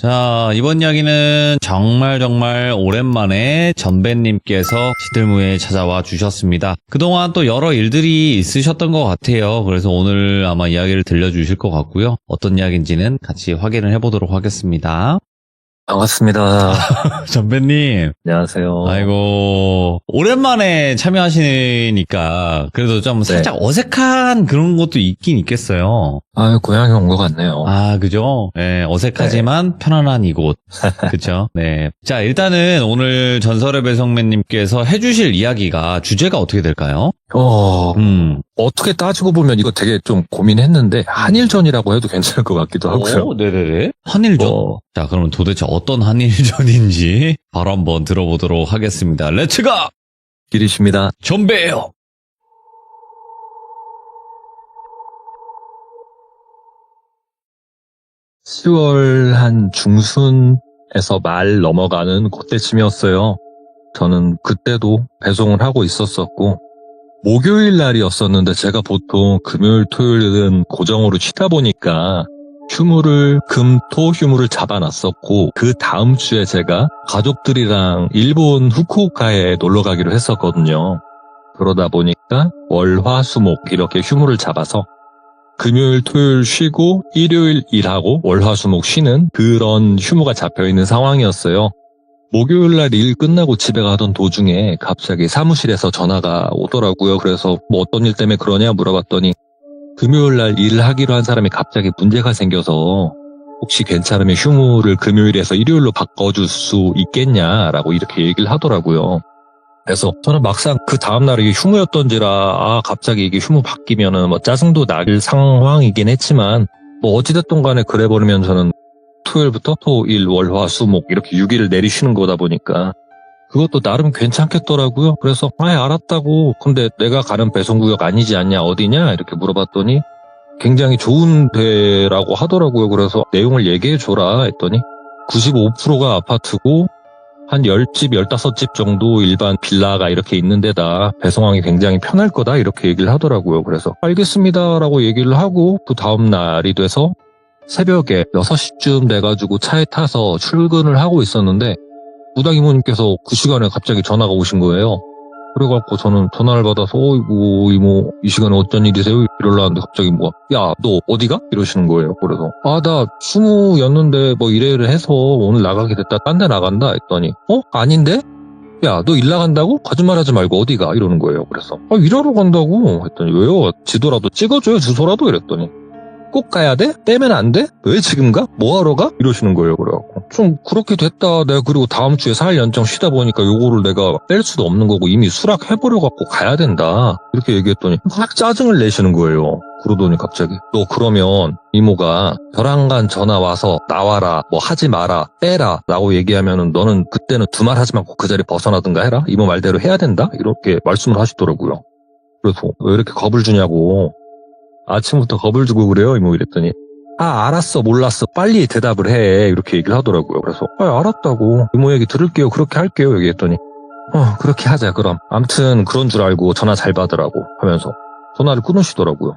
자, 이번 이야기는 정말 오랜만에 전배님께서 시들무에 찾아와 주셨습니다. 그동안 또 여러 일들이 있으셨던 것 같아요. 그래서 오늘 아마 이야기를 들려주실 것 같고요. 어떤 이야기인지는 같이 확인을 해보도록 하겠습니다. 반갑습니다. 전배님. 안녕하세요. 아이고, 오랜만에 참여하시니까 그래도 좀 살짝 어색한 그런 것도 있긴 있겠어요. 고향에 온 것 같네요. 그죠? 네, 어색하지만 편안한 이곳. 그쵸? 네. 자, 일단은 오늘 전설의 배성맨님께서 해주실 이야기가 주제가 어떻게 될까요? 어떻게 따지고 보면 이거 되게 좀 고민했는데, 한일전이라고 해도 괜찮을 것 같기도 하고요. 네네네. 한일전. 자, 그럼 도대체 어떤 한일전인지 바로 한번 들어보도록 하겠습니다. 렛츠가! 길이십니다. 전배예요. 10월 한 중순에서 말 넘어가는 그때쯤이었어요. 저는 그때도 배송을 하고 있었었고, 목요일 날이었었는데 제가 보통 금요일, 토요일은 고정으로 쉬다 보니까 휴무를, 토 휴무를 잡아놨었고, 그 다음 주에 제가 가족들이랑 일본 후쿠오카에 놀러 가기로 했었거든요. 그러다 보니까 월, 화, 수, 목 이렇게 휴무를 잡아서 금요일, 토요일 쉬고 일요일 일하고 월, 화, 수, 목 쉬는 그런 휴무가 잡혀있는 상황이었어요. 목요일 날 일 끝나고 집에 가던 도중에 갑자기 사무실에서 전화가 오더라고요. 그래서 뭐 어떤 일 때문에 그러냐 물어봤더니 금요일 날 일을 하기로 한 사람이 갑자기 문제가 생겨서 혹시 괜찮으면 휴무를 금요일에서 일요일로 바꿔줄 수 있겠냐라고 이렇게 얘기를 하더라고요. 그래서 저는 막상 그 다음날 이게 휴무였던지라 갑자기 이게 휴무 바뀌면은 뭐 짜증도 날 상황이긴 했지만 뭐 어찌됐든 간에 그래버리면 저는 토요일부터 토, 일, 월, 화, 수, 목 이렇게 6일을 내리쉬는 거다 보니까 그것도 나름 괜찮겠더라고요. 그래서 알았다고. 근데 내가 가는 배송구역 아니지 않냐 어디냐 이렇게 물어봤더니 굉장히 좋은 데라고 하더라고요. 그래서 내용을 얘기해줘라 했더니 95%가 아파트고 한 10집, 15집 정도 일반 빌라가 이렇게 있는 데다 배송하기 굉장히 편할 거다 이렇게 얘기를 하더라고요. 그래서 알겠습니다라고 얘기를 하고 그 다음 날이 돼서 새벽에 6시쯤 돼가지고 차에 타서 출근을 하고 있었는데 무당 이모님께서 그 시간에 갑자기 전화가 오신 거예요. 그래갖고 저는 전화를 받아서 이모 이 시간에 어쩐 일이세요? 이러려는데 갑자기 야 너 어디가? 이러시는 거예요. 그래서 나 휴무였는데 뭐 이래 해서 오늘 나가게 됐다. 딴 데 나간다 했더니 아닌데? 야 너 일 나간다고? 거짓말하지 말고 어디가? 이러는 거예요. 그래서 일하러 간다고 했더니 왜요? 지도라도 찍어줘요 주소라도 이랬더니 꼭 가야 돼? 빼면 안 돼? 왜 지금 가? 뭐 하러 가? 이러시는 거예요. 그래갖고 좀 그렇게 됐다. 내가 그리고 다음 주에 4일 연장 쉬다 보니까 요거를 내가 뺄 수도 없는 거고 이미 수락해버려갖고 가야 된다. 이렇게 얘기했더니 막 짜증을 내시는 거예요. 그러더니 갑자기 너 그러면 이모가 벼랑간 전화 와서 나와라 뭐 하지 마라 빼라 라고 얘기하면은 너는 그때는 두 말 하지 말고 그 자리 벗어나든가 해라. 이모 말대로 해야 된다. 이렇게 말씀을 하시더라고요. 그래서 왜 이렇게 겁을 주냐고 아침부터 겁을 주고 그래요 이모 이랬더니 알았어 몰랐어 빨리 대답을 해 이렇게 얘기를 하더라고요. 그래서 알았다고 이모 얘기 들을게요 그렇게 할게요 얘기했더니 그렇게 하자 그럼 암튼 그런 줄 알고 전화 잘 받으라고 하면서 전화를 끊으시더라고요.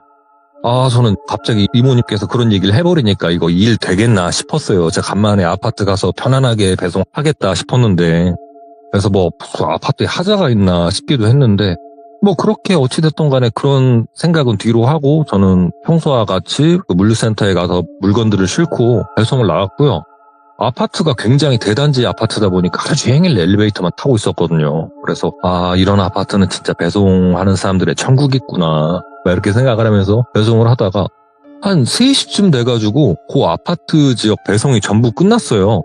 저는 갑자기 이모님께서 그런 얘기를 해버리니까 이거 일 되겠나 싶었어요. 제가 간만에 아파트 가서 편안하게 배송하겠다 싶었는데 그래서 뭐 무슨 아파트에 하자가 있나 싶기도 했는데 뭐 그렇게 어찌됐든 간에 그런 생각은 뒤로 하고 저는 평소와 같이 그 물류센터에 가서 물건들을 싣고 배송을 나갔고요. 아파트가 굉장히 대단지 아파트다 보니까 하루 종일 엘리베이터만 타고 있었거든요. 그래서 이런 아파트는 진짜 배송하는 사람들의 천국이구나 이렇게 생각을 하면서 배송을 하다가 한 3시쯤 돼가지고 그 아파트 지역 배송이 전부 끝났어요.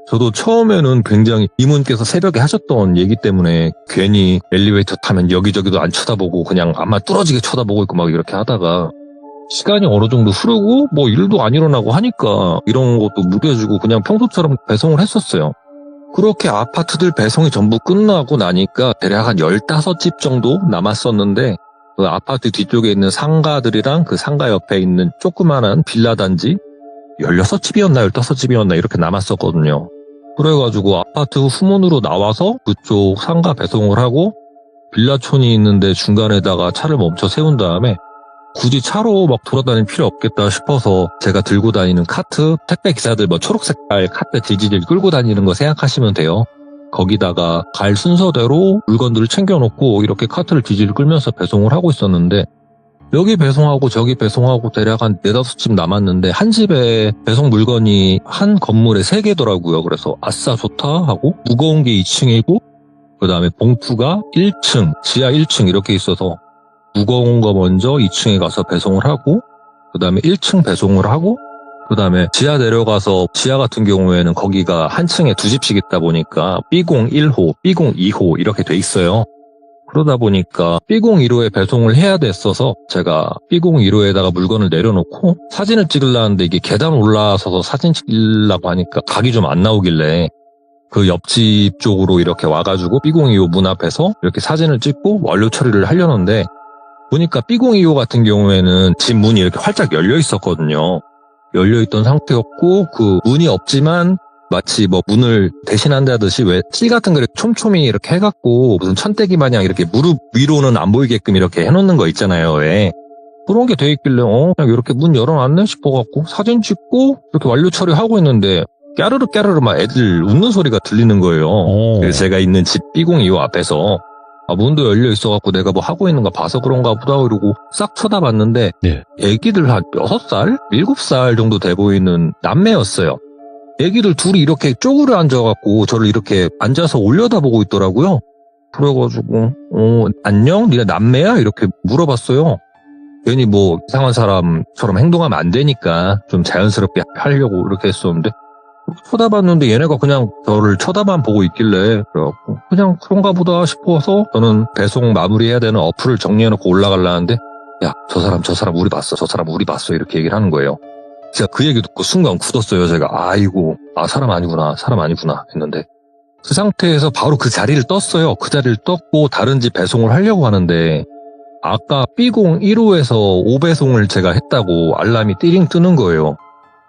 저도 처음에는 굉장히 이모님께서 새벽에 하셨던 얘기 때문에 괜히 엘리베이터 타면 여기저기도 안 쳐다보고 그냥 아마 뚫어지게 쳐다보고 있고 막 이렇게 하다가 시간이 어느 정도 흐르고 뭐 일도 안 일어나고 하니까 이런 것도 무뎌지고 그냥 평소처럼 배송을 했었어요. 그렇게 아파트들 배송이 전부 끝나고 나니까 대략 한 15집 정도 남았었는데 그 아파트 뒤쪽에 있는 상가들이랑 그 상가 옆에 있는 조그만한 빌라 단지 16집이었나 15집이었나 이렇게 남았었거든요. 그래가지고 아파트 후문으로 나와서 그쪽 상가 배송을 하고 빌라촌이 있는데 중간에다가 차를 멈춰 세운 다음에 굳이 차로 막 돌아다닐 필요 없겠다 싶어서 제가 들고 다니는 카트, 택배 기사들 뭐 초록 색깔 카트 질질 끌고 다니는 거 생각하시면 돼요. 거기다가 갈 순서대로 물건들을 챙겨놓고 이렇게 카트를 질질 끌면서 배송을 하고 있었는데, 여기 배송하고 저기 배송하고 대략 한 4-5집 남았는데 한 집에 배송 물건이 한 건물에 3개더라고요. 그래서 아싸 좋다 하고, 무거운 게 2층이고 그 다음에 봉투가 1층, 지하 1층 이렇게 있어서 무거운 거 먼저 2층에 가서 배송을 하고, 그 다음에 1층 배송을 하고, 그 다음에 지하 내려가서, 지하 같은 경우에는 거기가 한 층에 2집씩 있다 보니까 B공 1호, B공 2호 이렇게 돼 있어요. 그러다 보니까 B공 1호에 배송을 해야 됐어서 제가 B공 1호에다가 물건을 내려놓고 사진을 찍으려는데 이게 계단 올라서서 사진 찍으려고 하니까 각이 좀 안 나오길래 그 옆집 쪽으로 이렇게 와가지고 B공 2호 문 앞에서 이렇게 사진을 찍고 완료 처리를 하려는데, 보니까 B공 2호 같은 경우에는 집 문이 이렇게 활짝 열려 있었거든요. 열려있던 상태였고, 그 문이 없지만 마치 뭐 문을 대신한다듯이 왜 실 같은 거 촘촘히 이렇게 해갖고 무슨 천대기 마냥 이렇게 무릎 위로는 안 보이게끔 이렇게 해놓는 거 있잖아요. 왜 그런 게 돼 있길래 그냥 이렇게 문 열어놨네 싶어갖고 사진 찍고 이렇게 완료 처리하고 있는데, 까르르 까르르 막 애들 웃는 소리가 들리는 거예요. 그래서 제가 있는 집 B공 2호 앞에서 문도 열려 있어갖고 내가 뭐 하고 있는 거 봐서 그런가 보다 이러고 싹 쳐다봤는데, 네. 애기들 한 6살? 7살 정도 돼 보이는 남매였어요. 애기들 둘이 이렇게 쪼그려 앉아갖고 저를 이렇게 앉아서 올려다보고 있더라고요. 그래가지고 안녕? 니네 남매야? 이렇게 물어봤어요. 괜히 뭐 이상한 사람처럼 행동하면 안 되니까 좀 자연스럽게 하려고 이렇게 했었는데, 쳐다봤는데 얘네가 그냥 저를 쳐다만 보고 있길래 그래갖고 그냥 그런가 보다 싶어서 저는 배송 마무리해야 되는 어플을 정리해놓고 올라가려는데, 야, 저 사람 우리 봤어, 저 사람 우리 봤어 이렇게 얘기를 하는 거예요. 제가 그 얘기 듣고 순간 굳었어요. 제가 아이고, 사람 아니구나 했는데, 그 상태에서 바로 그 자리를 떴어요. 그 자리를 떴고 다른 집 배송을 하려고 하는데, 아까 B공 1호에서 5배송을 제가 했다고 알람이 띠링 뜨는 거예요.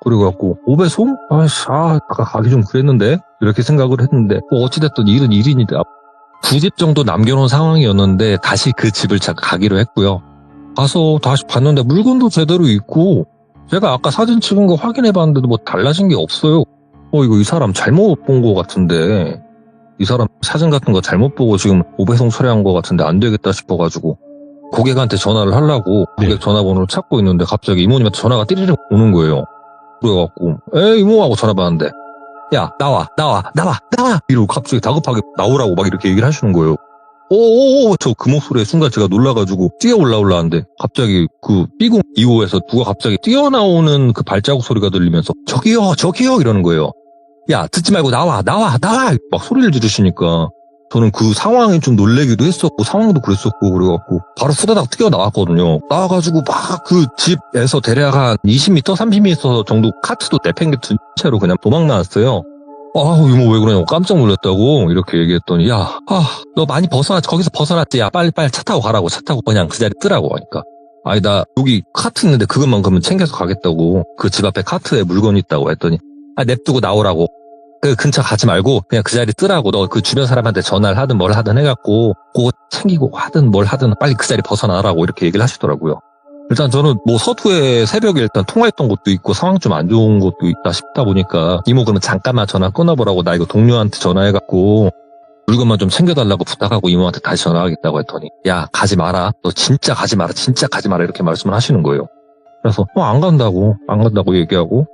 그래갖고 5배송? 아까 가기 좀 그랬는데 이렇게 생각을 했는데, 어찌됐든 일은 일이니까 2집 정도 남겨놓은 상황이었는데 다시 그 집을 제가 가기로 했고요. 가서 다시 봤는데 물건도 제대로 있고, 제가 아까 사진 찍은 거 확인해봤는데도 뭐 달라진 게 없어요. 이거 이 사람 잘못 본 거 같은데, 이 사람 사진 같은 거 잘못 보고 지금 5배송 처리한 거 같은데 안 되겠다 싶어가지고 고객한테 전화를 하려고 고객 전화번호를 찾고 있는데 갑자기 이모님한테 전화가 띠리릭 오는 거예요. 그래갖고 이모 하고 전화 받는데, 야 나와 이러고 갑자기 다급하게 나오라고 막 이렇게 얘기를 하시는 거예요. 저 그 목소리에 순간 제가 놀라가지고 뛰어 올라오려는데 갑자기 그 B공 2호에서 누가 갑자기 뛰어나오는 그 발자국 소리가 들리면서 저기요 이러는 거예요. 야, 듣지 말고 나와 막 소리를 지르시니까 저는 그 상황이 좀 놀래기도 했었고 상황도 그랬었고, 그래갖고 바로 후다닥 뛰어나왔거든요. 나와가지고 막 그 집에서 대략 한 20m 30m 정도 카트도 내팽개친 채로 그냥 도망 나왔어요. 이모 왜 그러냐고 깜짝 놀랐다고 이렇게 얘기했더니, 너 많이 거기서 벗어났지? 야, 빨리 차 타고 가라고. 차 타고 그냥 그 자리 뜨라고 하니까, 나 여기 카트 있는데 그것만 그러면 챙겨서 가겠다고, 그 집 앞에 카트에 물건 있다고 했더니, 냅두고 나오라고. 그 근처 가지 말고 그냥 그 자리 뜨라고. 너 그 주변 사람한테 전화를 하든 뭘 하든 해갖고 그거 챙기고 하든 뭘 하든 빨리 그 자리 벗어나라고 이렇게 얘기를 하시더라고요. 일단 저는 뭐 서두에 새벽에 일단 통화했던 것도 있고 상황 좀 안 좋은 것도 있다 싶다 보니까, 이모 그러면 잠깐만 전화 끊어보라고, 나 이거 동료한테 전화해갖고 물건만 좀 챙겨달라고 부탁하고 이모한테 다시 전화하겠다고 했더니, 야 가지 마라, 너 진짜 가지 마라 이렇게 말씀을 하시는 거예요. 그래서 안 간다고 얘기하고,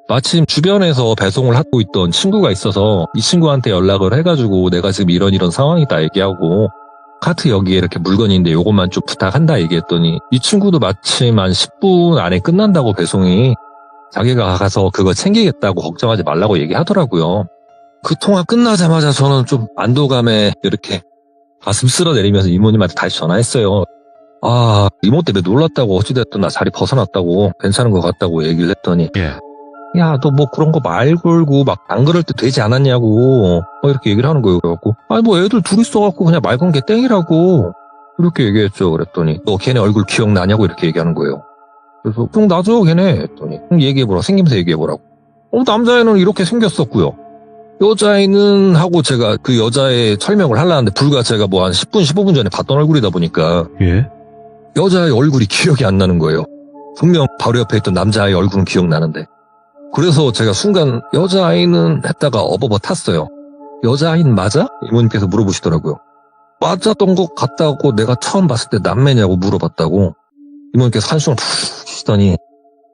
마침 주변에서 배송을 하고 있던 친구가 있어서 이 친구한테 연락을 해가지고 내가 지금 이런 상황이다 얘기하고, 카트 여기에 이렇게 물건이 있는데 요것만 좀 부탁한다 얘기했더니, 이 친구도 마침 한 10분 안에 끝난다고 배송이, 자기가 가서 그거 챙기겠다고 걱정하지 말라고 얘기하더라고요. 그 통화 끝나자마자 저는 좀 안도감에 이렇게 가슴 쓸어내리면서 이모님한테 다시 전화했어요. 이모 때문에 놀랐다고, 어찌됐든 나 자리 벗어났다고, 괜찮은 것 같다고 얘기를 했더니, 야, 너 뭐 그런 거 말 걸고 막 안 그럴 때 되지 않았냐고 이렇게 얘기를 하는 거예요. 그래갖고 뭐 애들 둘이 있어갖고 그냥 말 건 게 땡이라고 이렇게 얘기했죠. 그랬더니, 너 걔네 얼굴 기억나냐고 이렇게 얘기하는 거예요. 그래서 나죠 걔네 했더니, 얘기해보라, 생기면서 얘기해보라고. 남자애는 이렇게 생겼었고요, 여자애는 하고 제가 그 여자애 설명을 하려는데 불과 제가 뭐 한 10분 15분 전에 봤던 얼굴이다 보니까, 여자의 얼굴이 기억이 안 나는 거예요. 분명 바로 옆에 있던 남자아이 얼굴은 기억나는데. 그래서 제가 순간 여자아이는 했다가 어버버 탔어요. 여자아이는 맞아? 이모님께서 물어보시더라고요. 맞았던 것 같다고 내가 처음 봤을 때 남매냐고 물어봤다고. 이모님께서 한숨을 푹 쉬시더니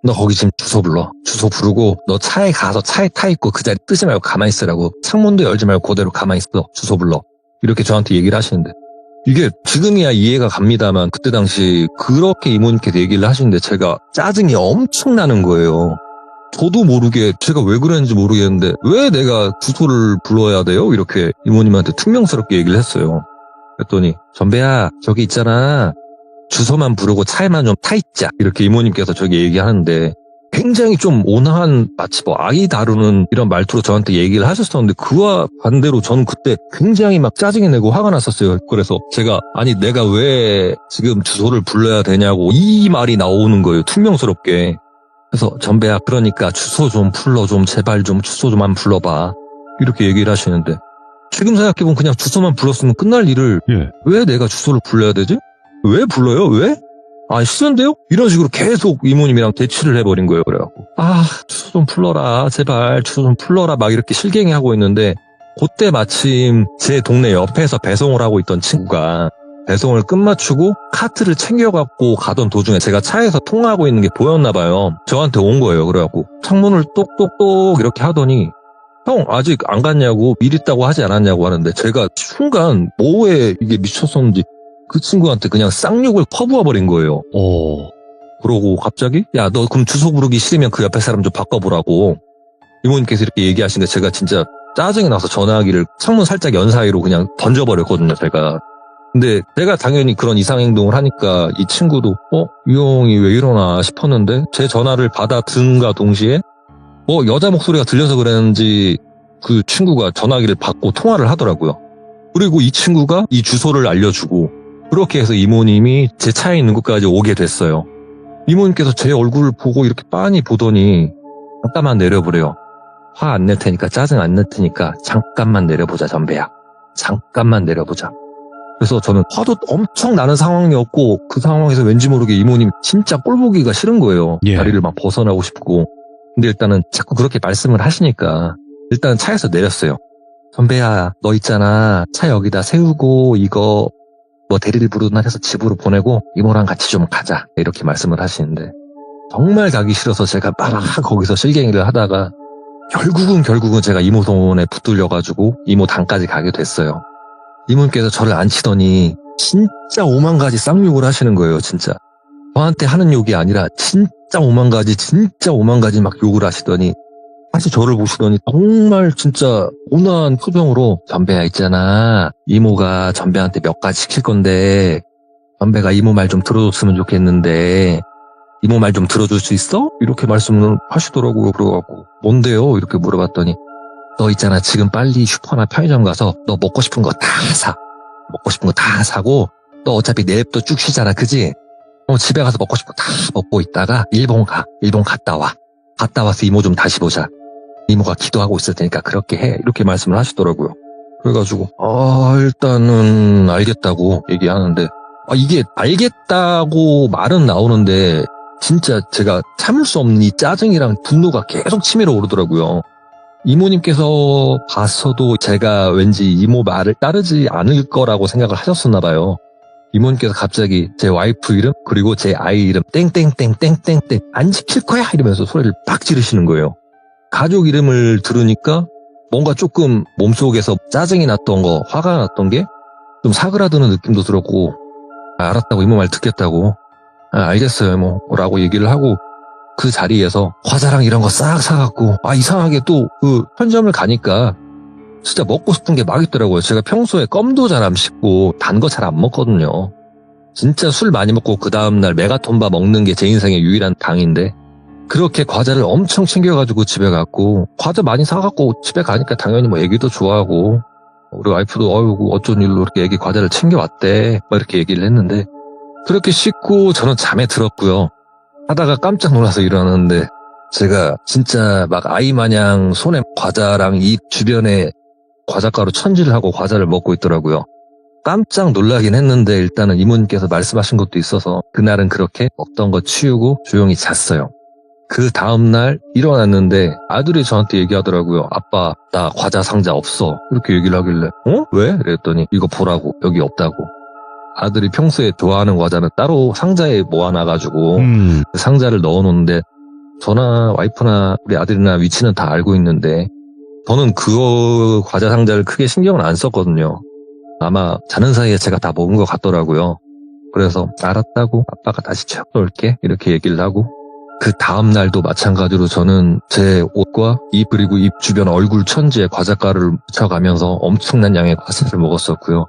너 거기 지금 주소 불러. 주소 부르고 너 차에 가서 차에 타 있고 그 자리 뜨지 말고 가만히 있으라고. 창문도 열지 말고 그대로 가만히 있어. 주소 불러. 이렇게 저한테 얘기를 하시는데 이게 지금이야 이해가 갑니다만 그때 당시 그렇게 이모님께서 얘기를 하시는데 제가 짜증이 엄청 나는 거예요. 저도 모르게 제가 왜 그랬는지 모르겠는데 왜 내가 주소를 불러야 돼요? 이렇게 이모님한테 퉁명스럽게 얘기를 했어요. 그랬더니 전배야 저기 있잖아. 주소만 부르고 차에만 좀 타 있자. 이렇게 이모님께서 저기 얘기하는데 굉장히 좀 온화한 마치 뭐 아이 다루는 이런 말투로 저한테 얘기를 하셨었는데 그와 반대로 저는 그때 굉장히 막 짜증이 내고 화가 났었어요. 그래서 제가 아니 내가 왜 지금 주소를 불러야 되냐고 이 말이 나오는 거예요. 퉁명스럽게. 그래서 전배야 그러니까 주소 좀 불러 좀 제발 좀 주소 좀만 불러봐. 이렇게 얘기를 하시는데 지금 생각해보면 그냥 주소만 불렀으면 끝날 일을 왜 내가 주소를 불러야 되지? 왜 불러요? 왜? 아, 싫은데요? 이런 식으로 계속 이모님이랑 대치를 해버린 거예요. 그래갖고 주소 좀 풀러라 제발 주소 좀 풀러라 막 이렇게 실갱이 하고 있는데 그때 마침 제 동네 옆에서 배송을 하고 있던 친구가 배송을 끝마치고 카트를 챙겨갖고 가던 도중에 제가 차에서 통화하고 있는 게 보였나 봐요. 저한테 온 거예요. 그래갖고 창문을 똑똑똑 이렇게 하더니 형 아직 안 갔냐고 미리 있다고 하지 않았냐고 하는데 제가 순간 뭐에 이게 미쳤었는지 그 친구한테 그냥 쌍욕을 퍼부어버린 거예요. 그러고 갑자기 야 너 그럼 주소 부르기 싫으면 그 옆에 사람 좀 바꿔보라고 이모님께서 이렇게 얘기하시는데 제가 진짜 짜증이 나서 전화기를 창문 살짝 연 사이로 그냥 던져버렸거든요. 제가. 근데 제가 당연히 그런 이상행동을 하니까 이 친구도 이 형이 왜 이러나 싶었는데 제 전화를 받아든가 동시에 여자 목소리가 들려서 그랬는지 그 친구가 전화기를 받고 통화를 하더라고요. 그리고 이 친구가 이 주소를 알려주고 그렇게 해서 이모님이 제 차에 있는 곳까지 오게 됐어요. 이모님께서 제 얼굴을 보고 이렇게 빤히 보더니 잠깐만 내려보래요. 화 안 낼 테니까 짜증 안 낼 테니까 잠깐만 내려보자 전배야. 잠깐만 내려보자. 그래서 저는 화도 엄청 나는 상황이었고 그 상황에서 왠지 모르게 이모님 진짜 꼴보기가 싫은 거예요. 자리를 막 벗어나고 싶고. 근데 일단은 자꾸 그렇게 말씀을 하시니까 일단 차에서 내렸어요. 선배야 너 있잖아 차 여기다 세우고 이거 뭐 대리를 부르나 해서 집으로 보내고 이모랑 같이 좀 가자 이렇게 말씀을 하시는데 정말 가기 싫어서 제가 막 거기서 실갱이를 하다가 결국은 제가 이모 손에 붙들려가지고 이모 단까지 가게 됐어요. 이모님께서 저를 앉히더니 진짜 5만 가지 쌍욕을 하시는 거예요. 진짜 저한테 하는 욕이 아니라 진짜 5만 가지 막 욕을 하시더니 다시 저를 보시더니 정말 진짜 온화한 표정으로 전배야 있잖아 이모가 전배한테 몇 가지 시킬 건데 전배가 이모 말 좀 들어줬으면 좋겠는데 이모 말 좀 들어줄 수 있어? 이렇게 말씀을 하시더라고요. 그래갖고 뭔데요? 이렇게 물어봤더니 너 있잖아 지금 빨리 슈퍼나 편의점 가서 너 먹고 싶은 거 다 사. 먹고 싶은 거 다 사고 너 어차피 내일부터 쭉 쉬잖아 그지? 집에 가서 먹고 싶은 거 다 먹고 있다가 일본 갔다 와. 갔다 와서 이모 좀 다시 보자. 이모가 기도하고 있을 테니까 그렇게 해. 이렇게 말씀을 하시더라고요. 그래가지고 일단은 알겠다고 얘기하는데 이게 알겠다고 말은 나오는데 진짜 제가 참을 수 없는 이 짜증이랑 분노가 계속 치밀어 오르더라고요. 이모님께서 봤어도 제가 왠지 이모 말을 따르지 않을 거라고 생각을 하셨었나 봐요. 이모님께서 갑자기 제 와이프 이름 그리고 제 아이 이름 땡땡땡땡땡땡 안 지킬 거야 이러면서 소리를 빡 지르시는 거예요. 가족 이름을 들으니까 뭔가 조금 몸속에서 짜증이 났던 거 화가 났던 게 좀 사그라드는 느낌도 들었고 알았다고 이모 말 듣겠다고 알겠어요 뭐 라고 얘기를 하고 그 자리에서 과자랑 이런 거 싹 사갖고 이상하게 또 그 편의점을 가니까 진짜 먹고 싶은 게 막 있더라고요. 제가 평소에 껌도 잘 안 씹고 단 거 잘 안 먹거든요. 진짜 술 많이 먹고 그 다음날 메가톤바 먹는 게 제 인생의 유일한 당인데 그렇게 과자를 엄청 챙겨가지고 집에 갔고 과자 많이 사갖고 집에 가니까 당연히 뭐 애기도 좋아하고 우리 와이프도 어쩐 일로 이렇게 애기 과자를 챙겨왔대 막 이렇게 얘기를 했는데 그렇게 씻고 저는 잠에 들었고요. 하다가 깜짝 놀라서 일어났는데 제가 진짜 막 아이 마냥 손에 과자랑 입 주변에 과자가루 천지를 하고 과자를 먹고 있더라고요. 깜짝 놀라긴 했는데 일단은 이모님께서 말씀하신 것도 있어서 그날은 그렇게 먹던 거 치우고 조용히 잤어요. 그 다음날 일어났는데 아들이 저한테 얘기하더라고요. 아빠, 나 과자 상자 없어. 이렇게 얘기를 하길래 왜? 그랬더니 이거 보라고. 여기 없다고. 아들이 평소에 좋아하는 과자는 따로 상자에 모아놔가지고 그 상자를 넣어놓는데 저나 와이프나 우리 아들이나 위치는 다 알고 있는데 저는 그 과자 상자를 크게 신경을 안 썼거든요. 아마 자는 사이에 제가 다 먹은 것 같더라고요. 그래서 알았다고 아빠가 다시 채워놓을게 이렇게 얘기를 하고 그 다음날도 마찬가지로 저는 제 옷과 입 그리고 입 주변 얼굴 천지에 과자가루를 묻혀가면서 엄청난 양의 과자를 먹었었고요.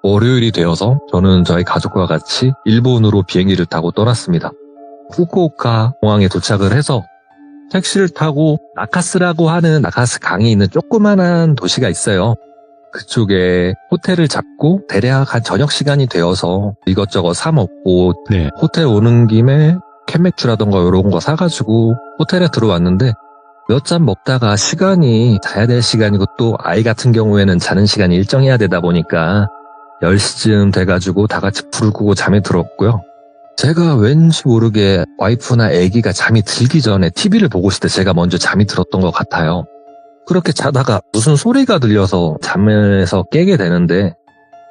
월요일이 되어서 저는 저희 가족과 같이 일본으로 비행기를 타고 떠났습니다. 후쿠오카 공항에 도착을 해서 택시를 타고 나카스라고 하는 나카스 강이 있는 조그만한 도시가 있어요. 그쪽에 호텔을 잡고 대략 한 저녁 시간이 되어서 이것저것 사 먹고 네. 호텔 오는 김에 캔맥주라던가 이런 거 사가지고 호텔에 들어왔는데 몇 잔 먹다가 시간이 자야 될 시간이고 또 아이 같은 경우에는 자는 시간이 일정해야 되다 보니까 10시쯤 돼가지고 다 같이 불을 끄고 잠이 들었고요. 제가 왠지 모르게 와이프나 아기가 잠이 들기 전에 TV를 보고 있을 때 제가 먼저 잠이 들었던 것 같아요. 그렇게 자다가 무슨 소리가 들려서 잠에서 깨게 되는데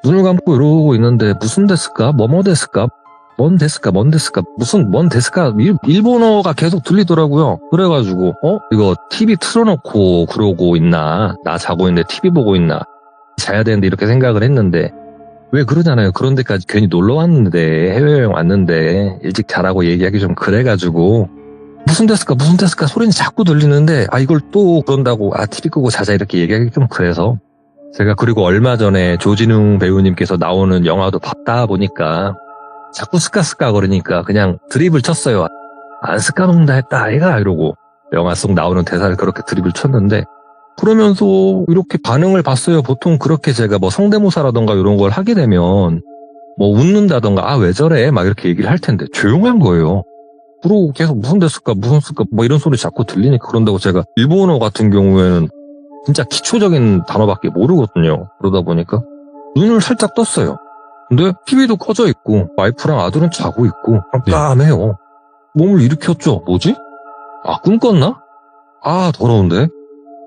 눈을 감고 이러고 있는데 무슨 데스까? 뭐뭐 데스까? 뭔 데스까? 무슨 뭔 데스까? 일본어가 계속 들리더라고요. 그래가지고 이거 TV 틀어놓고 그러고 있나? 나 자고 있는데 TV 보고 있나? 자야 되는데 이렇게 생각을 했는데 왜 그러잖아요. 그런 데까지 괜히 놀러 왔는데 해외여행 왔는데 일찍 자라고 얘기하기 좀 그래가지고 무슨 데스까 소리는 자꾸 들리는데 이걸 또 그런다고 TV 끄고 자자 이렇게 얘기하기 좀 그래서 제가 그리고 얼마 전에 조진웅 배우님께서 나오는 영화도 봤다 보니까 자꾸 스까스까 그러니까 그냥 드립을 쳤어요. 안 스까먹는다 했다 아이가 이러고 영화 속 나오는 대사를 그렇게 드립을 쳤는데 그러면서 이렇게 반응을 봤어요. 보통 그렇게 제가 뭐 성대모사라던가 이런 걸 하게 되면 뭐 웃는다던가 왜 저래 막 이렇게 얘기를 할 텐데 조용한 거예요. 그러고 계속 무슨 데스까 뭐 이런 소리 자꾸 들리니까 그런다고 제가 일본어 같은 경우에는 진짜 기초적인 단어밖에 모르거든요. 그러다 보니까 눈을 살짝 떴어요. 근데 TV도 꺼져 있고 와이프랑 아들은 자고 있고 깜깜해요. 몸을 일으켰죠. 뭐지? 꿈 꿨나? 더러운데?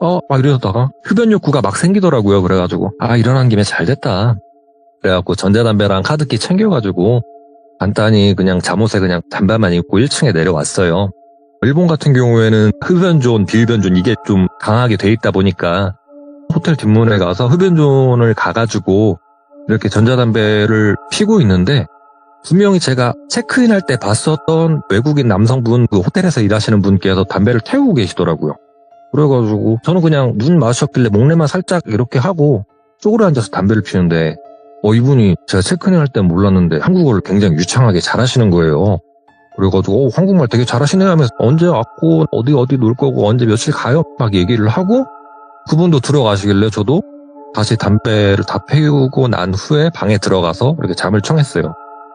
막 이러다가 흡연 욕구가 막 생기더라고요. 그래가지고 일어난 김에 잘 됐다. 그래갖고 전자담배랑 카드키 챙겨가지고 간단히 그냥 잠옷에 그냥 잠바만 입고 1층에 내려왔어요. 일본 같은 경우에는 흡연존, 비흡연존 이게 좀 강하게 돼 있다 보니까 호텔 뒷문에 가서 흡연존을 가가지고 이렇게 전자담배를 피고 있는데 분명히 제가 체크인할 때 봤었던 외국인 남성분 그 호텔에서 일하시는 분께서 담배를 태우고 계시더라고요. 그래가지고 저는 그냥 눈 마주쳤길래 목례만 살짝 이렇게 하고 쪼그려 앉아서 담배를 피우는데 이분이 제가 체크인할 땐 몰랐는데 한국어를 굉장히 유창하게 잘하시는 거예요. 그래가지고 한국말 되게 잘하시네 하면서 언제 왔고 어디 놀 거고 언제 며칠 가요 막 얘기를 하고 그분도 들어가시길래 저도 다시 담배를 다 피우고 난 후에 방에 들어가서 이렇게 잠을 청했어요.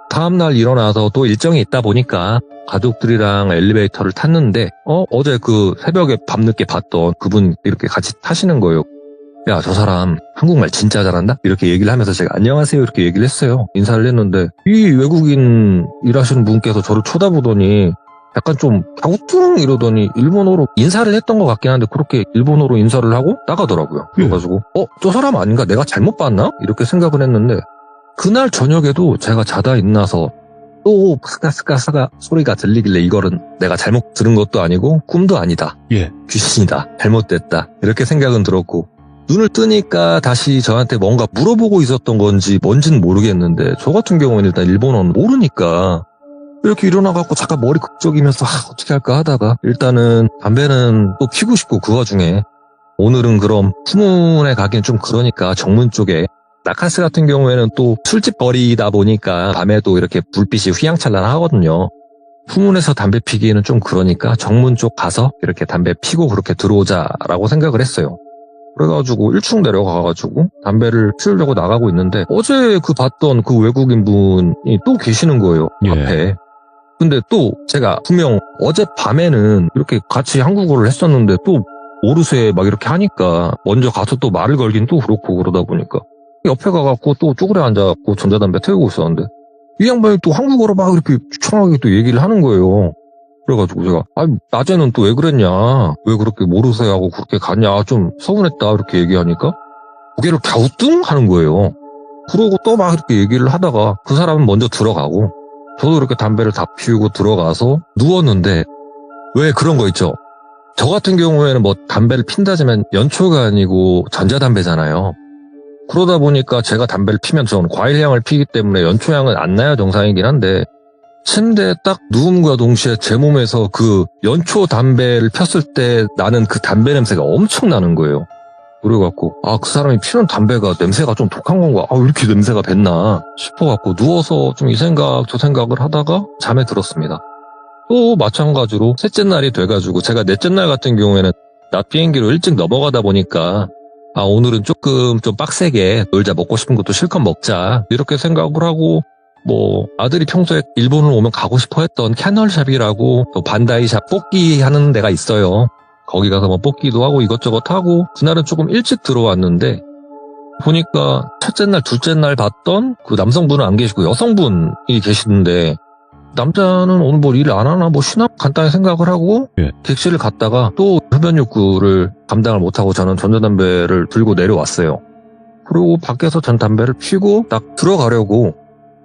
다음날 일어나서 또 일정이 있다 보니까 가족들이랑 엘리베이터를 탔는데 어제 그 새벽에 밤늦게 봤던 그분 이렇게 같이 타시는 거예요. 야, 저 사람 한국말 진짜 잘한다? 이렇게 얘기를 하면서 제가 안녕하세요 이렇게 얘기를 했어요. 인사를 했는데 이 외국인 일하시는 분께서 저를 쳐다보더니 약간 좀 갸우뚱 이러더니 일본어로 인사를 했던 것 같긴 한데 그렇게 일본어로 인사를 하고 나가더라고요. 그래가지고 저 사람 아닌가? 내가 잘못 봤나? 이렇게 생각을 했는데 그날 저녁에도 제가 자다 일어나서 또 스카스카스가 소리가 들리길래 이거는 내가 잘못 들은 것도 아니고 꿈도 아니다. 귀신이다. 잘못됐다. 이렇게 생각은 들었고 눈을 뜨니까 다시 저한테 뭔가 물어보고 있었던 건지 뭔지는 모르겠는데 저 같은 경우는 일단 일본어는 모르니까 이렇게 일어나갖고 잠깐 머리 극적이면서 어떻게 할까 하다가 일단은 담배는 또 피고 싶고 그 와중에 오늘은 그럼 후문에 가기는 좀 그러니까 정문 쪽에 나카스 같은 경우에는 또 술집 거리다 보니까 밤에도 이렇게 불빛이 휘황찬란하거든요. 후문에서 담배 피기에는 좀 그러니까 정문 쪽 가서 이렇게 담배 피고 그렇게 들어오자라고 생각을 했어요. 그래가지고 1층 내려가가지고 담배를 피우려고 나가고 있는데 어제 봤던 그 외국인 분이 또 계시는 거예요. 앞에. 근데 또 제가 분명 어젯밤에는 이렇게 같이 한국어를 했었는데 또 오르세 막 이렇게 하니까 먼저 가서 또 말을 걸긴 또 그렇고 그러다 보니까 옆에 가갖고 또 쪼그려 앉아갖고 전자담배 태우고 있었는데 이 양반이 또 한국어로 막 이렇게 추청하게 또 얘기를 하는 거예요. 그래가지고 제가 낮에는 또 왜 그랬냐, 왜 그렇게 모르세요 하고 그렇게 갔냐, 좀 서운했다 이렇게 얘기하니까 고개를 갸우뚱 하는 거예요. 그러고 또 막 이렇게 얘기를 하다가 그 사람은 먼저 들어가고 저도 이렇게 담배를 다 피우고 들어가서 누웠는데 왜 그런 거 있죠. 저 같은 경우에는 뭐 담배를 핀다지만 연초가 아니고 전자담배잖아요. 그러다 보니까 제가 담배를 피면 저는 과일향을 피기 때문에 연초향은 안 나야 정상이긴 한데 침대에 딱 누움과 동시에 제 몸에서 그 연초 담배를 폈을 때 나는 그 담배 냄새가 엄청 나는 거예요. 그래갖고 그 사람이 피는 담배가 냄새가 좀 독한 건가, 왜 이렇게 냄새가 뱄나 싶어갖고 누워서 좀 이 생각 저 생각을 하다가 잠에 들었습니다. 또 마찬가지로 셋째 날이 돼가지고 제가 넷째 날 같은 경우에는 낮 비행기로 일찍 넘어가다 보니까 오늘은 조금 좀 빡세게 놀자, 먹고 싶은 것도 실컷 먹자 이렇게 생각을 하고 뭐 아들이 평소에 일본을 오면 가고 싶어 했던 캐널샵이라고 또 반다이샵 뽑기 하는 데가 있어요. 거기 가서 뭐 뽑기도 하고 이것저것 하고 그날은 조금 일찍 들어왔는데 보니까 첫째 날, 둘째 날 봤던 그 남성분은 안 계시고 여성분이 계시는데 남자는 오늘 뭐 일 안 하나 뭐 쉬나 간단히 생각을 하고 객실을 갔다가 또 흡연 욕구를 감당을 못하고 저는 전자담배를 들고 내려왔어요. 그리고 밖에서 전 담배를 피고 딱 들어가려고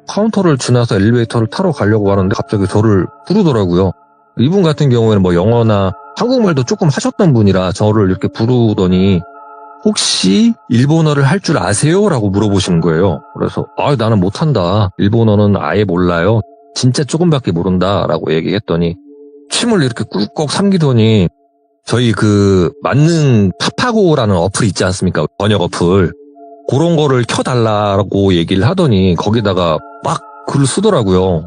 카운터를 지나서 엘리베이터를 타러 가려고 하는데 갑자기 저를 부르더라고요. 이분 같은 경우에는 뭐 영어나 한국말도 조금 하셨던 분이라 저를 이렇게 부르더니 혹시 일본어를 할 줄 아세요? 라고 물어보시는 거예요. 그래서 나는 못한다. 일본어는 아예 몰라요. 진짜 조금밖에 모른다 라고 얘기했더니 침을 이렇게 꿀꺽 삼기더니 저희 그 만능 파파고라는 어플 있지 않습니까? 번역 어플. 그런 거를 켜달라고 얘기를 하더니 거기다가 막 글을 쓰더라고요.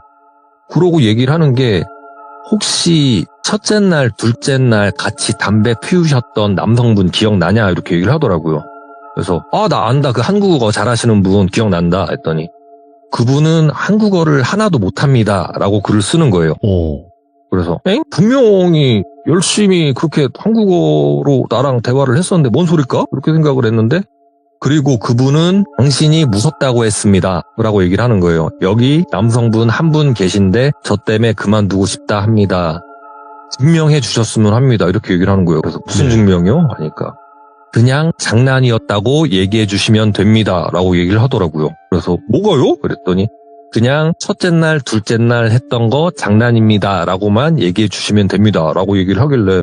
그러고 얘기를 하는 게 혹시 첫째 날, 둘째 날 같이 담배 피우셨던 남성분 기억나냐 이렇게 얘기를 하더라고요. 그래서 나 안다. 그 한국어 잘하시는 분 기억난다 했더니 그분은 한국어를 하나도 못합니다 라고 글을 쓰는 거예요. 그래서 분명히 열심히 그렇게 한국어로 나랑 대화를 했었는데 뭔 소릴까? 그렇게 생각을 했는데 그리고 그분은 당신이 무섭다고 했습니다 라고 얘기를 하는 거예요. 여기 남성분 한 분 계신데 저 때문에 그만두고 싶다 합니다. 증명해 주셨으면 합니다. 이렇게 얘기를 하는 거예요. 그래서 무슨 증명이요? 하니까 그냥 장난이었다고 얘기해 주시면 됩니다 라고 얘기를 하더라고요. 그래서 뭐가요? 그랬더니 그냥 첫째 날, 둘째 날 했던 거 장난입니다 라고만 얘기해 주시면 됩니다 라고 얘기를 하길래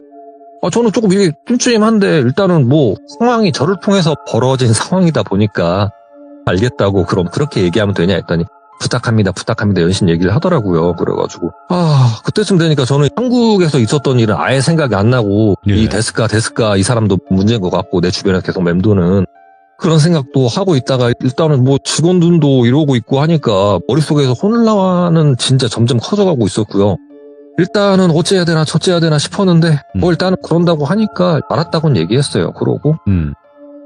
저는 조금 이게 찜찜한데 일단은 뭐 상황이 저를 통해서 벌어진 상황이다 보니까 알겠다고 그럼 그렇게 얘기하면 되냐 했더니 부탁합니다 연신 얘기를 하더라고요. 그래가지고 그때쯤 되니까 저는 한국에서 있었던 일은 아예 생각이 안 나고 이 데스카 이 사람도 문제인 것 같고 내 주변에 계속 맴도는 그런 생각도 하고 있다가 일단은 뭐 직원들도 이러고 있고 하니까 머릿속에서 혼란은 진짜 점점 커져가고 있었고요. 일단은 어째야 되나 저째야 되나 싶었는데 뭐 일단은 그런다고 하니까 알았다고는 얘기했어요. 그러고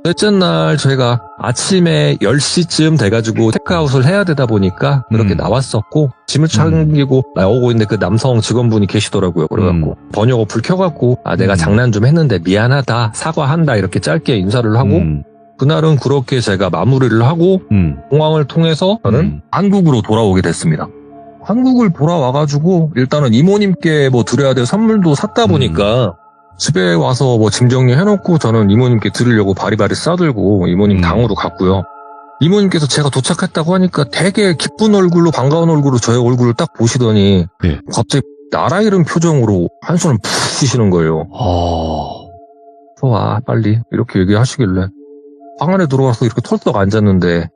넷째 날 저희가 아침에 10시쯤 돼가지고 체크아웃을 해야 되다 보니까 그렇게 나왔었고 짐을 챙기고 나오고 있는데 그 남성 직원분이 계시더라고요. 그래갖고 번역 어플 켜갖고 내가 장난 좀 했는데 미안하다 사과한다 이렇게 짧게 인사를 하고 그날은 그렇게 제가 마무리를 하고 공항을 통해서 저는 한국으로 돌아오게 됐습니다. 한국을 돌아와가지고 일단은 이모님께 뭐 드려야 될 선물도 샀다 보니까 집에 와서 뭐 짐 정리해놓고 저는 이모님께 드리려고 바리바리 싸들고 이모님 당으로 갔고요. 이모님께서 제가 도착했다고 하니까 되게 기쁜 얼굴로 반가운 얼굴로 저의 얼굴을 딱 보시더니 갑자기 나라 이름 표정으로 한숨을 푹 쉬시는 거예요. 좋아 빨리 이렇게 얘기하시길래 방 안에 들어와서 이렇게 털썩 앉았는데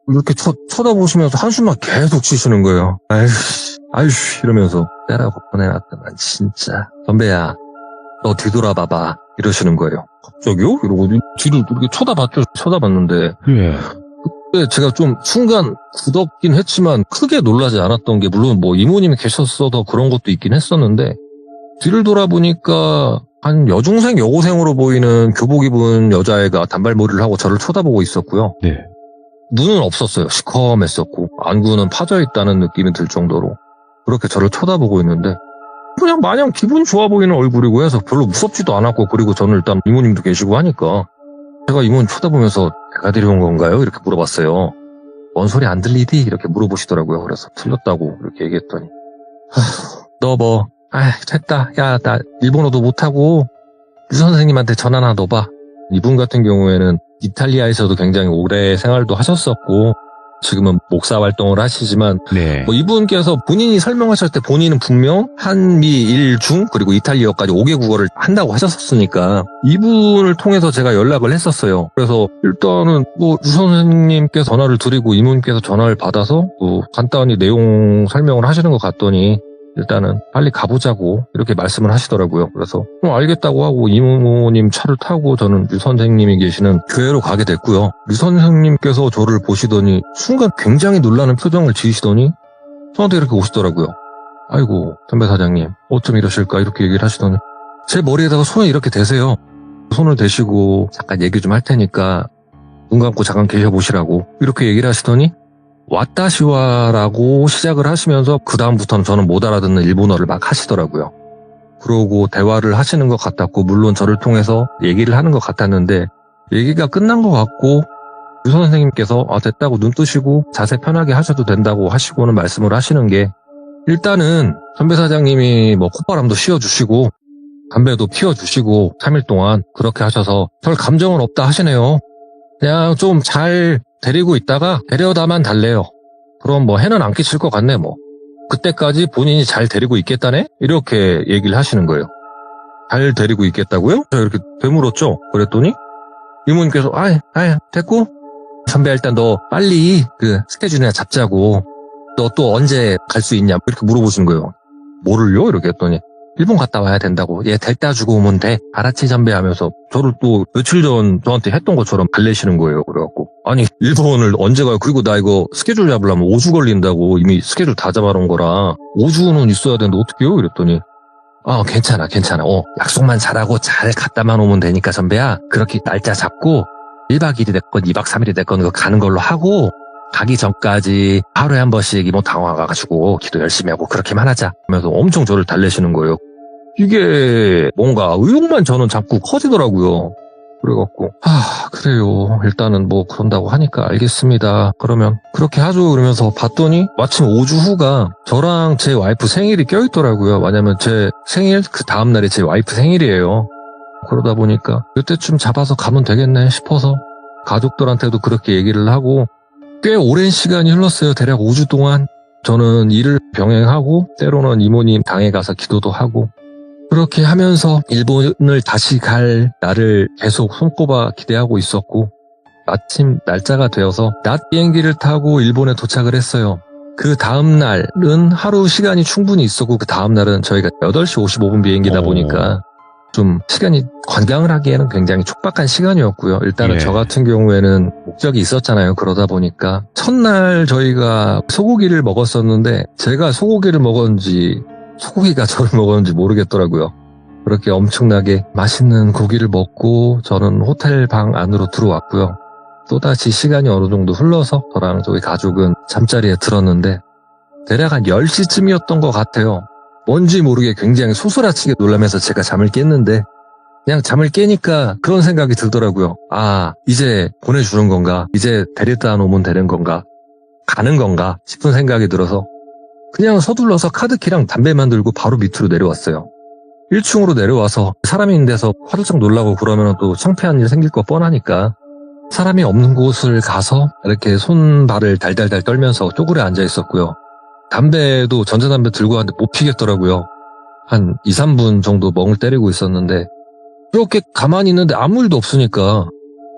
이렇게 쳐다보시면서 한숨만 계속 쉬시는 거예요. 아이씨 이러면서 때라고 보내놨더만 진짜. 선배야 너 뒤돌아봐봐 이러시는 거예요. 갑자기요? 이러고 뒤를 이렇게 쳐다봤는데 그때 제가 좀 순간 굳었긴 했지만 크게 놀라지 않았던 게 물론 뭐 이모님이 계셨어서 그런 것도 있긴 했었는데 뒤를 돌아보니까 한 여중생 여고생으로 보이는 교복 입은 여자애가 단발머리를 하고 저를 쳐다보고 있었고요. 눈은 없었어요. 시커맸었고 안구는 파져있다는 느낌이 들 정도로 그렇게 저를 쳐다보고 있는데 그냥 마냥 기분 좋아 보이는 얼굴이고 해서 별로 무섭지도 않았고 그리고 저는 일단 이모님도 계시고 하니까 제가 이모님 쳐다보면서 제가 데려온 건가요? 이렇게 물어봤어요. 뭔 소리 안 들리디? 이렇게 물어보시더라고요. 그래서 틀렸다고 이렇게 얘기했더니 너 뭐 됐다. 야, 나 일본어도 못하고 유 선생님한테 전화나 넣어봐. 이분 같은 경우에는 이탈리아에서도 굉장히 오래 생활도 하셨었고 지금은 목사 활동을 하시지만 네. 뭐 이분께서 본인이 설명하실 때 본인은 분명 한미 일중 그리고 이탈리아까지 5개 국어를 한다고 하셨으니까 이분을 통해서 제가 연락을 했었어요. 그래서 일단은 뭐 유 선생님께서 전화를 드리고 이분께서 전화를 받아서 뭐 간단히 내용 설명을 하시는 것 같더니 일단은 빨리 가보자고 이렇게 말씀을 하시더라고요. 그래서 알겠다고 하고 이모님 차를 타고 저는 유 선생님이 계시는 교회로 가게 됐고요. 유 선생님께서 저를 보시더니 순간 굉장히 놀라는 표정을 지으시더니 저한테 이렇게 오시더라고요. 아이고 선배 사장님 어쩜 이러실까 이렇게 얘기를 하시더니 제 머리에다가 손을 이렇게 대세요. 손을 대시고 잠깐 얘기 좀 할 테니까 눈 감고 잠깐 계셔보시라고 이렇게 얘기를 하시더니 와타시와라고 시작을 하시면서 그 다음부터는 저는 못 알아듣는 일본어를 막 하시더라고요. 그러고 대화를 하시는 것 같았고 물론 저를 통해서 얘기를 하는 것 같았는데 얘기가 끝난 것 같고 유 선생님께서 됐다고 눈 뜨시고 자세 편하게 하셔도 된다고 하시고는 말씀을 하시는 게 일단은 선배 사장님이 뭐 콧바람도 씌워주시고 담배도 피워주시고 3일 동안 그렇게 하셔서 별 감정은 없다 하시네요. 그냥 좀 잘 데리고 있다가 데려다만 달래요. 그럼 뭐 해는 안 끼칠 것 같네 뭐. 그때까지 본인이 잘 데리고 있겠다네? 이렇게 얘기를 하시는 거예요. 잘 데리고 있겠다고요? 제가 이렇게 되물었죠. 그랬더니 이모님께서 됐고 선배 일단 너 빨리 그 스케줄이나 잡자고 너 또 언제 갈 수 있냐 이렇게 물어보신 거예요. 뭐를요? 이렇게 했더니 일본 갔다 와야 된다고. 얘 데려다 주고 오면 돼. 알았지 선배 하면서 저를 또 며칠 전 저한테 했던 것처럼 달래시는 거예요. 그래갖고 아니 일본을 언제 가요? 그리고 나 이거 스케줄 잡으려면 5주 걸린다고 이미 스케줄 다 잡아놓은 거라 5주는 있어야 되는데 어떡해요? 이랬더니 괜찮아 약속만 잘하고 잘 갔다만 오면 되니까 선배야 그렇게 날짜 잡고 1박 2일이 됐건 2박 3일이 됐건 그거 가는 걸로 하고 가기 전까지 하루에 한 번씩 이모당 와가지고 기도 열심히 하고 그렇게만 하자 하면서 엄청 저를 달래시는 거예요. 이게 뭔가 의욕만 저는 자꾸 커지더라고요. 그래갖고 그래요 일단은 뭐 그런다고 하니까 알겠습니다. 그러면 그렇게 하죠. 그러면서 봤더니 마침 5주 후가 저랑 제 와이프 생일이 껴있더라고요. 왜냐면 제 생일 그 다음날이 제 와이프 생일이에요. 그러다 보니까 이때쯤 잡아서 가면 되겠네 싶어서 가족들한테도 그렇게 얘기를 하고 꽤 오랜 시간이 흘렀어요. 대략 5주 동안 저는 일을 병행하고 때로는 이모님 당에 가서 기도도 하고 그렇게 하면서 일본을 다시 갈 날을 계속 손꼽아 기대하고 있었고 마침 날짜가 되어서 낮 비행기를 타고 일본에 도착을 했어요. 그 다음 날은 하루 시간이 충분히 있었고 그 다음 날은 저희가 8시 55분 비행기다 보니까 좀 시간이 관광을 하기에는 굉장히 촉박한 시간이었고요. 일단은 저 같은 경우에는 목적이 있었잖아요. 그러다 보니까 첫날 저희가 소고기를 먹었었는데 제가 소고기를 먹었는지 소고기가 저를 먹었는지 모르겠더라고요. 그렇게 엄청나게 맛있는 고기를 먹고 저는 호텔 방 안으로 들어왔고요. 또다시 시간이 어느 정도 흘러서 저랑 저희 가족은 잠자리에 들었는데 대략 한 10시쯤이었던 것 같아요. 뭔지 모르게 굉장히 소스라치게 놀라면서 제가 잠을 깼는데 그냥 잠을 깨니까 그런 생각이 들더라고요. 이제 보내주는 건가? 이제 데려다 놓으면 되는 건가? 가는 건가? 싶은 생각이 들어서 그냥 서둘러서 카드키랑 담배만 들고 바로 밑으로 내려왔어요. 1층으로 내려와서 사람이 있는 데서 화들짝 놀라고 그러면 또 창피한 일 생길 거 뻔하니까 사람이 없는 곳을 가서 이렇게 손발을 달달달 떨면서 쪼그려 앉아 있었고요. 담배도 전자담배 들고 왔는데 못 피겠더라고요. 한 2, 3분 정도 멍을 때리고 있었는데 그렇게 가만히 있는데 아무 일도 없으니까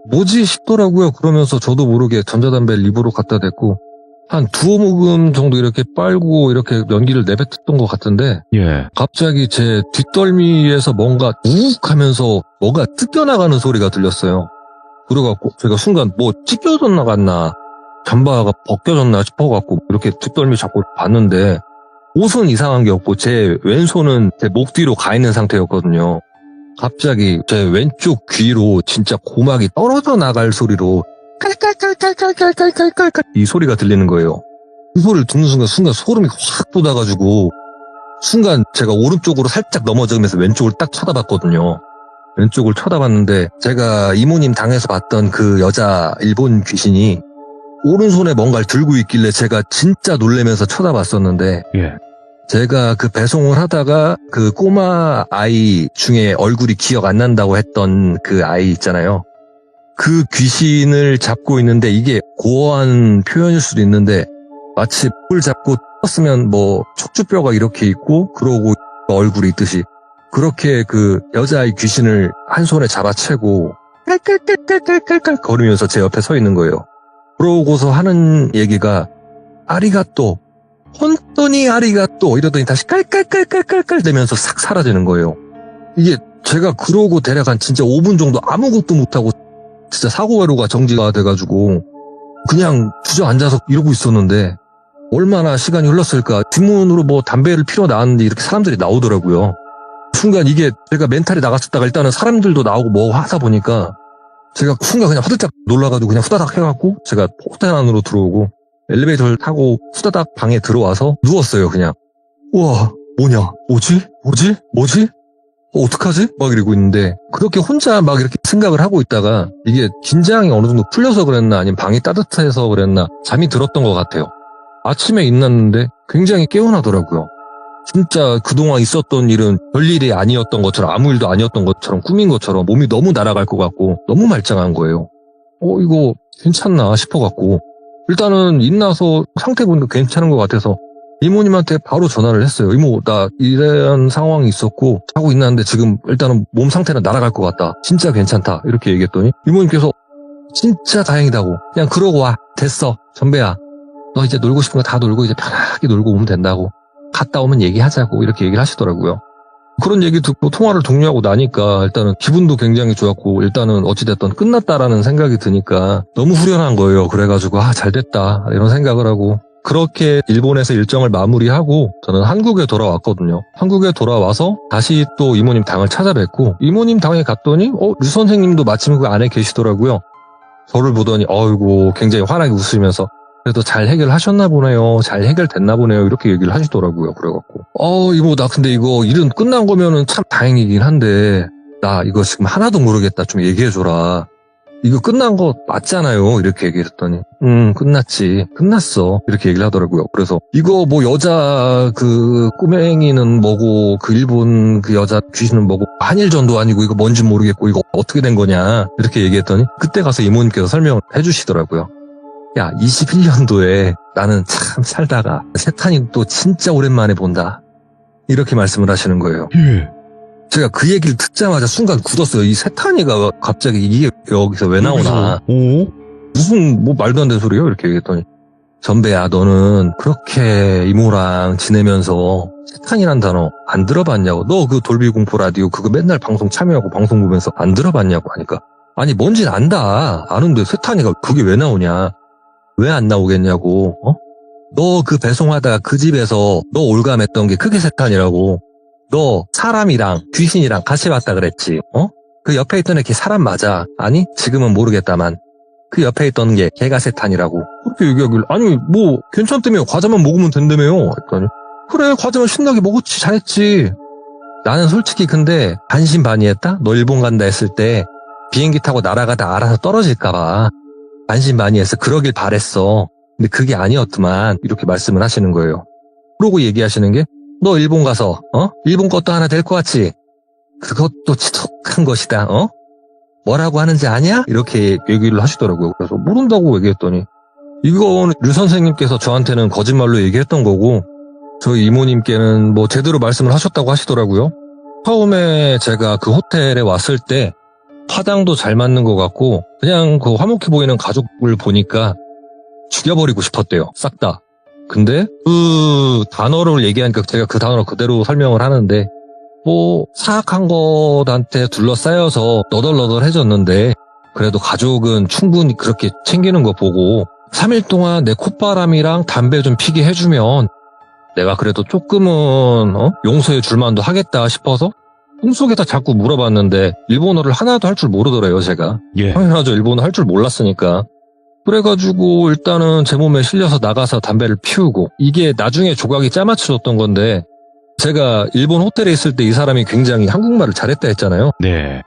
뭐지 싶더라고요. 그러면서 저도 모르게 전자담배를 입으로 갖다 댔고 한 2모금 정도 이렇게 빨고 이렇게 연기를 내뱉었던 것 같은데 갑자기 제 뒷덜미에서 뭔가 우욱 하면서 뭐가 뜯겨나가는 소리가 들렸어요. 그래갖고 제가 순간 뭐 찢겨졌나 갔나 잠바가 벗겨졌나 싶어갖고 이렇게 뒷덜미 잡고 봤는데 옷은 이상한 게 없고 제 왼손은 제 목 뒤로 가 있는 상태였거든요. 갑자기 제 왼쪽 귀로 진짜 고막이 떨어져 나갈 소리로 깔깔깔깔깔깔깔깔깔 이 소리가 들리는 거예요. 그 소리를 듣는 순간 소름이 확 돋아가지고 순간 제가 오른쪽으로 살짝 넘어지면서 왼쪽을 딱 쳐다봤거든요. 왼쪽을 쳐다봤는데 제가 이모님 당에서 봤던 그 여자 일본 귀신이 오른손에 뭔가를 들고 있길래 제가 진짜 놀래면서 쳐다봤었는데 예. 제가 그 배송을 하다가 그 꼬마 아이 중에 얼굴이 기억 안 난다고 했던 그 아이 있잖아요. 그 귀신을 잡고 있는데 이게 고어한 표현일 수도 있는데 마치 뿔 잡고 떴으면 뭐 척추뼈가 이렇게 있고 그러고 얼굴이 있듯이 그렇게 그 여자아이 귀신을 한 손에 잡아채고 깔깔깔깔깔깔 거리면서 제 옆에 서 있는 거예요. 그러고서 하는 얘기가 아리가또 혼돈이 아리가또 이러더니 다시 깔깔깔깔깔깔 대면서 싹 사라지는 거예요. 이게 제가 그러고 대략 한 진짜 5분 정도 아무것도 못하고 진짜 사고회로가 정지가 돼가지고 그냥 주저앉아서 이러고 있었는데 얼마나 시간이 흘렀을까. 뒷문으로 뭐 담배를 피러 나왔는데 이렇게 사람들이 나오더라고요. 순간 이게 제가 멘탈이 나갔었다가 일단은 사람들도 나오고 뭐 하다 보니까 제가 순간 그냥 화들짝 놀라가지고 그냥 후다닥 해갖고 제가 호텔 안으로 들어오고 엘리베이터를 타고 후다닥 방에 들어와서 누웠어요 그냥. 우와 뭐냐 뭐지? 어떡하지? 막 이러고 있는데 그렇게 혼자 막 이렇게 생각을 하고 있다가 이게 긴장이 어느 정도 풀려서 그랬나 아니면 방이 따뜻해서 그랬나 잠이 들었던 것 같아요. 아침에 일어났는데 굉장히 개운하더라고요. 진짜 그동안 있었던 일은 별일이 아니었던 것처럼 아무 일도 아니었던 것처럼 꿈인 것처럼 몸이 너무 날아갈 것 같고 너무 말짱한 거예요. 이거 괜찮나 싶어갖고 일단은 일어나서 상태 보니까 괜찮은 것 같아서 이모님한테 바로 전화를 했어요. 이모 나 이런 상황이 있었고 자고 있는데 지금 일단은 몸 상태는 날아갈 것 같다. 진짜 괜찮다. 이렇게 얘기했더니 이모님께서 진짜 다행이다고 그냥 그러고 와. 됐어. 전배야. 너 이제 놀고 싶은 거 다 놀고 이제 편하게 놀고 오면 된다고. 갔다 오면 얘기하자고 이렇게 얘기를 하시더라고요. 그런 얘기 듣고 통화를 종료하고 나니까 일단은 기분도 굉장히 좋았고 일단은 어찌됐든 끝났다라는 생각이 드니까 너무 후련한 거예요. 그래가지고 잘됐다 이런 생각을 하고 그렇게 일본에서 일정을 마무리하고 저는 한국에 돌아왔거든요. 한국에 돌아와서 다시 또 이모님 당을 찾아뵙고 이모님 당에 갔더니 류 선생님도 마침 그 안에 계시더라고요. 저를 보더니 어이구 굉장히 환하게 웃으시면서 그래도 잘 해결하셨나 보네요. 잘 해결됐나 보네요. 이렇게 얘기를 하시더라고요. 그래갖고 이모 나 근데 이거 일은 끝난 거면은 참 다행이긴 한데 나 이거 지금 하나도 모르겠다. 좀 얘기해줘라. 이거 끝난 거 맞잖아요. 이렇게 얘기했더니 끝났지. 끝났어. 이렇게 얘기를 하더라고요. 그래서 이거 뭐 여자 그 꼬맹이는 뭐고 그 일본 그 여자 귀신은 뭐고 한일전도 아니고 이거 뭔지 모르겠고 이거 어떻게 된 거냐 이렇게 얘기했더니 그때 가서 이모님께서 설명을 해주시더라고요. 야 21년도에 나는 참 살다가 세탄이 또 진짜 오랜만에 본다. 이렇게 말씀을 하시는 거예요. 예. 제가 그 얘기를 듣자마자 순간 굳었어요. 이 세탄이가 갑자기 이게 여기서 왜 나오나. 무슨 뭐 말도 안 되는 소리예요? 이렇게 얘기했더니 전배야 너는 그렇게 이모랑 지내면서 세탄이란 단어 안 들어봤냐고. 너 그 돌비공포 라디오 그거 맨날 방송 참여하고 방송 보면서 안 들어봤냐고 하니까 아니 뭔진 안다. 아는데 세탄이가 그게 왜 나오냐. 왜 안 나오겠냐고. 너 그 배송하다가 그 집에서 너 올감했던 게 그게 세탄이라고. 너 사람이랑 귀신이랑 같이 왔다 그랬지. 그 옆에 있던 애 걔 사람 맞아. 아니 지금은 모르겠다만 그 옆에 있던 게 걔가 세탄이라고. 그렇게 얘기하길래 아니 뭐 괜찮다며 과자만 먹으면 된다며요. 했더니 그래 과자만 신나게 먹었지 잘했지. 나는 솔직히 근데 반신반의했다. 너 일본 간다 했을 때 비행기 타고 날아가다 알아서 떨어질까봐 반신반의해서 그러길 바랬어. 근데 그게 아니었더만 이렇게 말씀을 하시는 거예요. 그러고 얘기하시는 게 너 일본 가서 일본 것도 하나 될 것 같지? 그것도 지독한 것이다. 뭐라고 하는지 아냐? 이렇게 얘기를 하시더라고요. 그래서 모른다고 얘기했더니 이건 류 선생님께서 저한테는 거짓말로 얘기했던 거고 저희 이모님께는 뭐 제대로 말씀을 하셨다고 하시더라고요. 처음에 제가 그 호텔에 왔을 때 화장도 잘 맞는 것 같고 그냥 그 화목해 보이는 가족을 보니까 죽여버리고 싶었대요. 싹 다. 근데 그 단어를 얘기하니까 제가 그 단어 그대로 설명을 하는데 뭐 사악한 것한테 둘러싸여서 너덜너덜해졌는데 그래도 가족은 충분히 그렇게 챙기는 거 보고 3일 동안 내 콧바람이랑 담배 좀 피게 해주면 내가 그래도 조금은 용서해 줄만도 하겠다 싶어서 꿈속에다 자꾸 물어봤는데 일본어를 하나도 할 줄 모르더래요. 제가. 예. 당연하죠. 일본어 할 줄 몰랐으니까. 그래가지고 일단은 제 몸에 실려서 나가서 담배를 피우고 이게 나중에 조각이 짜맞춰졌던 건데 제가 일본 호텔에 있을 때 이 사람이 굉장히 한국말을 잘했다 했잖아요. 네.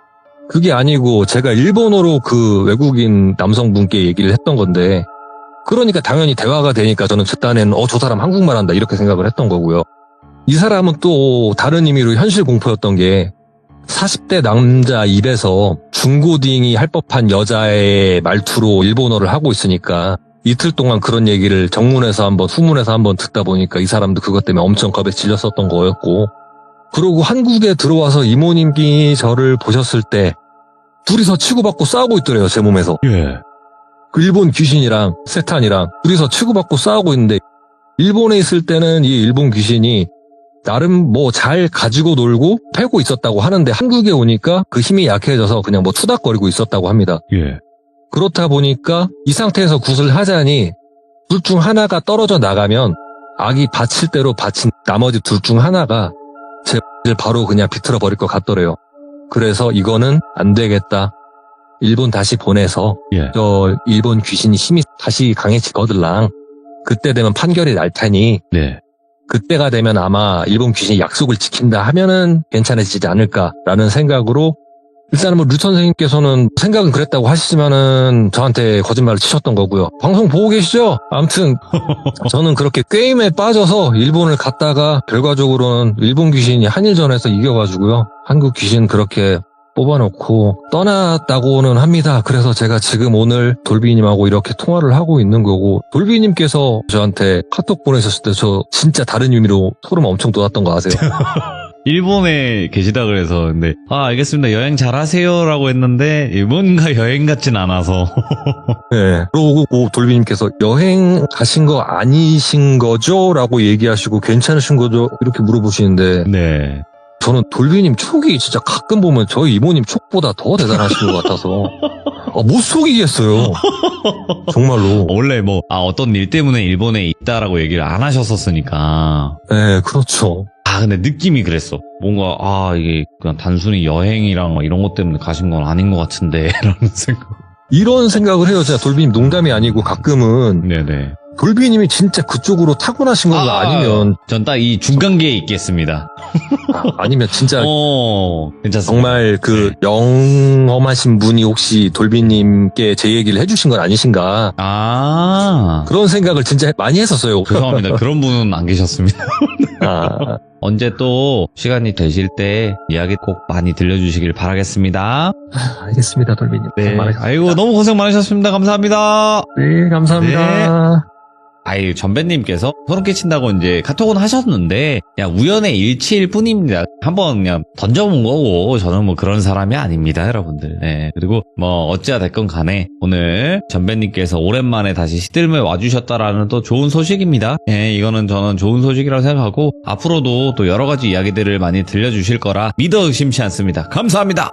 그게 아니고 제가 일본어로 그 외국인 남성분께 얘기를 했던 건데 그러니까 당연히 대화가 되니까 저는 첫 딴에는 저 사람 한국말 한다 이렇게 생각을 했던 거고요. 이 사람은 또 다른 의미로 현실 공포였던 게 40대 남자 입에서 중고딩이 할 법한 여자의 말투로 일본어를 하고 있으니까 이틀 동안 그런 얘기를 정문에서 한번 후문에서 한번 듣다 보니까 이 사람도 그것 때문에 엄청 겁에 질렸었던 거였고 그리고 한국에 들어와서 이모님이 저를 보셨을 때 둘이서 치고받고 싸우고 있더래요 제 몸에서. 예. 그 일본 귀신이랑 세탄이랑 둘이서 치고받고 싸우고 있는데 일본에 있을 때는 이 일본 귀신이 나름 뭐 잘 가지고 놀고 패고 있었다고 하는데 한국에 오니까 그 힘이 약해져서 그냥 뭐 투닥거리고 있었다고 합니다. 예. 그렇다 보니까 이 상태에서 굿을 하자니 둘 중 하나가 떨어져 나가면 악이 바칠 대로 바친 나머지 둘 중 하나가 제 바로 그냥 비틀어 버릴 것 같더래요. 그래서 이거는 안 되겠다. 일본 다시 보내서 예. 저 일본 귀신이 힘이 다시 강해지거들랑 그때 되면 판결이 날 테니 네. 그때가 되면 아마 일본 귀신이 약속을 지킨다 하면은 괜찮아지지 않을까라는 생각으로 일단은 뭐 류 선생님께서는 생각은 그랬다고 하시지만은 저한테 거짓말을 치셨던 거고요. 방송 보고 계시죠? 아무튼 저는 그렇게 게임에 빠져서 일본을 갔다가 결과적으로는 일본 귀신이 한일전에서 이겨가지고요. 한국 귀신 그렇게 뽑아놓고 떠났다고는 합니다. 그래서 제가 지금 오늘 돌비님하고 이렇게 통화를 하고 있는 거고 돌비님께서 저한테 카톡 보내셨을 때 저 진짜 다른 의미로 소름 엄청 돋았던 거 아세요? 일본에 계시다 그래서 근데 알겠습니다 여행 잘하세요라고 했는데 뭔가 여행 같진 않아서 네. 그러고 돌비님께서 여행 가신 거 아니신 거죠? 라고 얘기하시고 괜찮으신 거죠? 이렇게 물어보시는데 네. 저는 돌비님 촉이 진짜 가끔 보면 저희 이모님 촉보다 더 대단하신 것 같아서 못 속이겠어요. 정말로. 원래 뭐 어떤 일 때문에 일본에 있다라고 얘기를 안 하셨었으니까 네, 그렇죠. 근데 느낌이 그랬어. 뭔가 이게 그냥 단순히 여행이랑 막 이런 것 때문에 가신 건 아닌 것 같은데 라는 생각. 이런 생각을 해요. 진짜 돌비님 농담이 아니고 가끔은 네네. 돌비님이 진짜 그쪽으로 타고나신 건가 아니면 전 딱 이 중간계에 있겠습니다. 아니면 진짜 괜찮습니다. 정말 그 영험하신 분이 혹시 돌비님께 제 얘기를 해주신 건 아니신가 그런 생각을 진짜 많이 했었어요. 죄송합니다. 그런 분은 안 계셨습니다. 언제 또 시간이 되실 때 이야기 꼭 많이 들려주시길 바라겠습니다. 알겠습니다, 돌비님. 네. 아이고 너무 고생 많으셨습니다. 감사합니다. 네, 감사합니다. 전배님께서 소름 끼친다고 이제 카톡은 하셨는데, 그냥 우연의 일치일 뿐입니다. 한번 그냥 던져본 거고, 저는 뭐 그런 사람이 아닙니다, 여러분들. 네. 그리고 뭐, 어찌가 됐건 간에, 오늘 전배님께서 오랜만에 다시 시들무에 와주셨다라는 또 좋은 소식입니다. 네, 이거는 저는 좋은 소식이라고 생각하고, 앞으로도 또 여러 가지 이야기들을 많이 들려주실 거라 믿어 의심치 않습니다. 감사합니다!